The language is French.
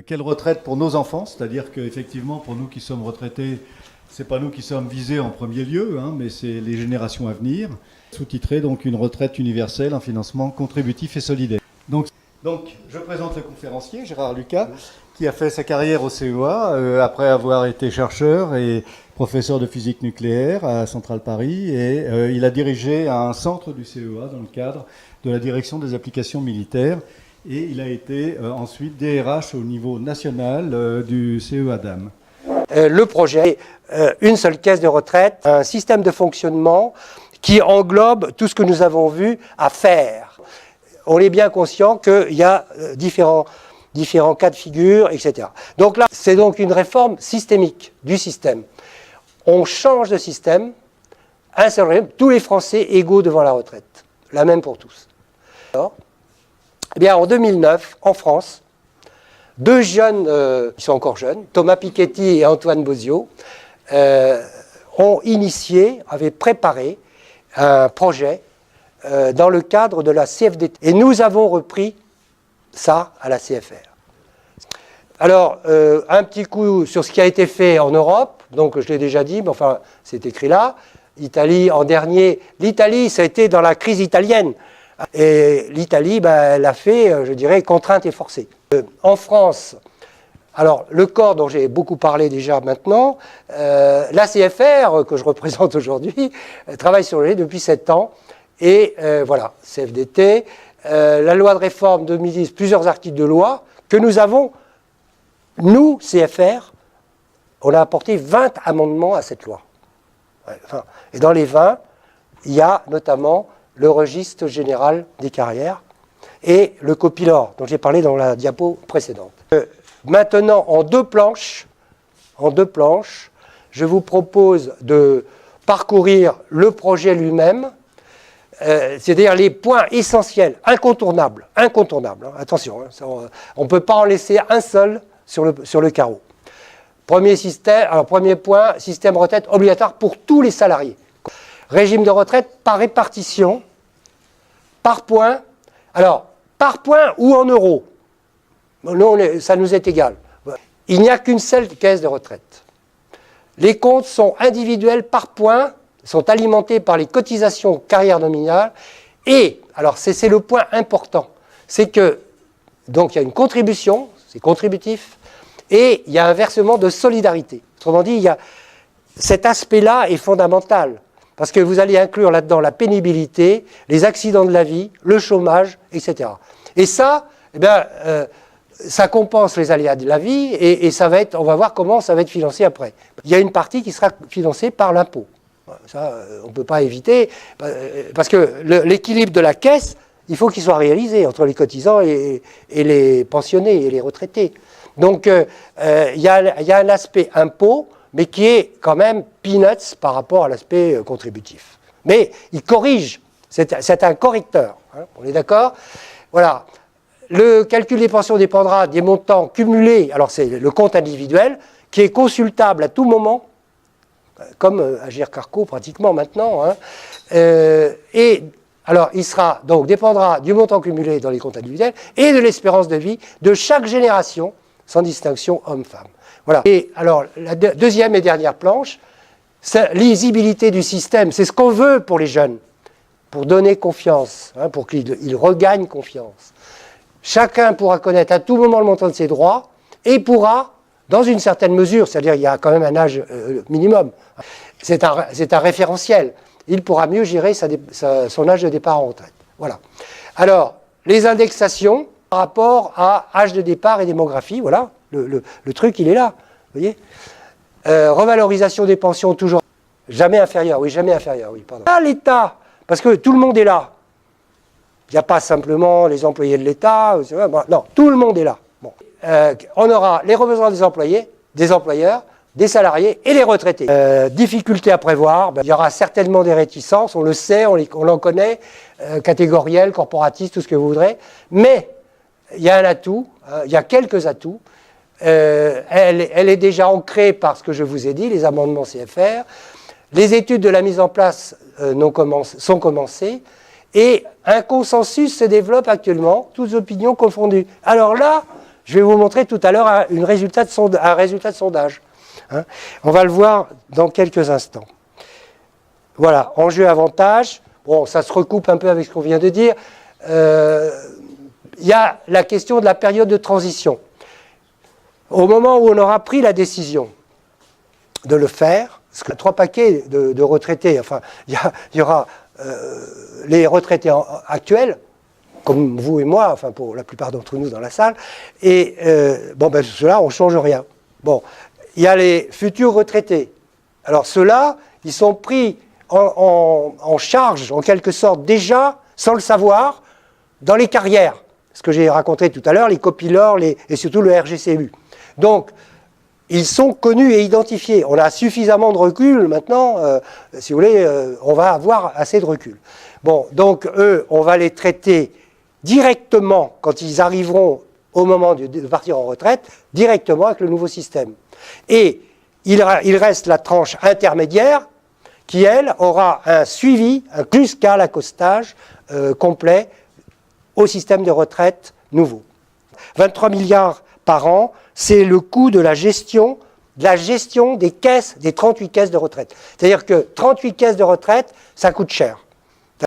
quelle retraite pour nos enfants, c'est-à-dire qu'effectivement, pour nous qui sommes retraités, c'est pas nous qui sommes visés en premier lieu, hein, mais c'est les générations à venir. Sous-titré donc une retraite universelle, un financement contributif et solidaire. Donc je présente le conférencier, Gérard Lucas, qui a fait sa carrière au CEA après avoir été chercheur et professeur de physique nucléaire à Centrale Paris. Et il a dirigé un centre du CEA dans le cadre de la direction des applications militaires. Et il a été ensuite DRH au niveau national du CEA-DAM. Le projet, une seule caisse de retraite, un système de fonctionnement qui englobe tout ce que nous avons vu à faire. On est bien conscient qu'il y a différents cas de figure, etc. Donc là, c'est donc une réforme systémique du système. On change de système, un seul régime, tous les Français égaux devant la retraite, la même pour tous. Alors, eh bien, en 2009, en France, deux jeunes, qui sont encore jeunes, Thomas Piketty et Antoine Bozio, ont initié, avaient préparé un projet dans le cadre de la CFDT. Et nous avons repris ça à la CFR. Alors, un petit coup sur ce qui a été fait en Europe, donc je l'ai déjà dit, mais enfin, c'est écrit là. L'Italie, en dernier, l'Italie, ça a été dans la crise italienne. Et l'Italie, elle a fait, je dirais, contrainte et forcée. En France, alors le corps dont j'ai beaucoup parlé déjà maintenant, la CFR, que je représente aujourd'hui, travaille sur le depuis 7 ans. Et voilà, CFDT, la loi de réforme 2010, plusieurs articles de loi que nous avons, nous, CFR, on a apporté 20 amendements à cette loi. Enfin, et dans les 20, il y a notamment le registre général des carrières et le copilor, dont j'ai parlé dans la diapo précédente. Maintenant, en deux planches, je vous propose de parcourir le projet lui-même, c'est-à-dire les points essentiels, incontournables, hein, attention, hein, on ne peut pas en laisser un seul sur le carreau. Premier point, système retraite obligatoire pour tous les salariés. Régime de retraite par répartition, par point, alors par point ou en euros. Nous, ça nous est égal. Il n'y a qu'une seule caisse de retraite. Les comptes sont individuels par point, sont alimentés par les cotisations carrière nominale. Et, alors c'est le point important, c'est que, donc il y a une contribution, c'est contributif, et il y a un versement de solidarité. Autrement dit, cet aspect-là est fondamental, parce que vous allez inclure là-dedans la pénibilité, les accidents de la vie, le chômage, etc. Et ça, eh bien, ça compense les aléas de la vie, et ça va être, on va voir comment ça va être financé après. Il y a une partie qui sera financée par l'impôt. Ça, on ne peut pas éviter, parce que l'équilibre de la caisse, il faut qu'il soit réalisé entre les cotisants et les pensionnés et les retraités. Donc, il y a un aspect impôt, mais qui est quand même peanuts par rapport à l'aspect contributif. Mais il corrige, c'est un correcteur, hein, on est d'accord? Voilà. Le calcul des pensions dépendra des montants cumulés, alors c'est le compte individuel, qui est consultable à tout moment, comme Agir Carco pratiquement maintenant, hein. Et alors il dépendra du montant cumulé dans les comptes individuels et de l'espérance de vie de chaque génération, sans distinction homme-femme. Voilà. Et alors la deuxième et dernière planche, c'est lisibilité du système, c'est ce qu'on veut pour les jeunes, pour donner confiance, hein, pour qu'ils regagnent confiance. Chacun pourra connaître à tout moment le montant de ses droits et pourra, dans une certaine mesure, c'est-à-dire il y a quand même un âge minimum, c'est un référentiel, il pourra mieux gérer son âge de départ en retraite. Voilà. Alors, les indexations par rapport à âge de départ et démographie, voilà, le truc il est là, vous voyez. Revalorisation des pensions toujours jamais inférieure, oui, pardon. Là, l'État, parce que tout le monde est là. Il n'y a pas simplement les employés de l'État, non, tout le monde est là. Bon. On aura les représentants des employés, des employeurs, des salariés et les retraités. Difficulté à prévoir, il y aura certainement des réticences, on le sait, on l'en connaît, catégoriel, corporatiste, tout ce que vous voudrez, mais il y a un atout, il y a quelques atouts. Elle est déjà ancrée par ce que je vous ai dit, les amendements CFR. Les études de la mise en place sont commencées. Et un consensus se développe actuellement, toutes opinions confondues. Alors là, Je vais vous montrer tout à l'heure un résultat de sondage. Hein. On va le voir dans quelques instants. Voilà, enjeu-avantage. Bon, ça se recoupe un peu avec ce qu'on vient de dire. Il y a la question de la période de transition. Au moment où on aura pris la décision de le faire, parce que 3 paquets de retraités, enfin, il y aura les retraités actuels, comme vous et moi, enfin pour la plupart d'entre nous dans la salle, et ceux-là, on ne change rien. Bon, il y a les futurs retraités. Alors ceux-là, ils sont pris en charge, en quelque sorte, déjà, sans le savoir, dans les carrières. Ce que j'ai raconté tout à l'heure, les copilors et surtout le RGCU. Donc, ils sont connus et identifiés. On a suffisamment de recul maintenant, si vous voulez, on va avoir assez de recul. Bon, donc eux, on va les traiter directement, quand ils arriveront au moment de partir en retraite, directement avec le nouveau système. Et il reste la tranche intermédiaire, qui, elle, aura un suivi, jusqu'à l'accostage complet au système de retraite nouveau. 23 milliards par an, c'est le coût de la gestion des caisses, des 38 caisses de retraite. C'est-à-dire que 38 caisses de retraite, ça coûte cher.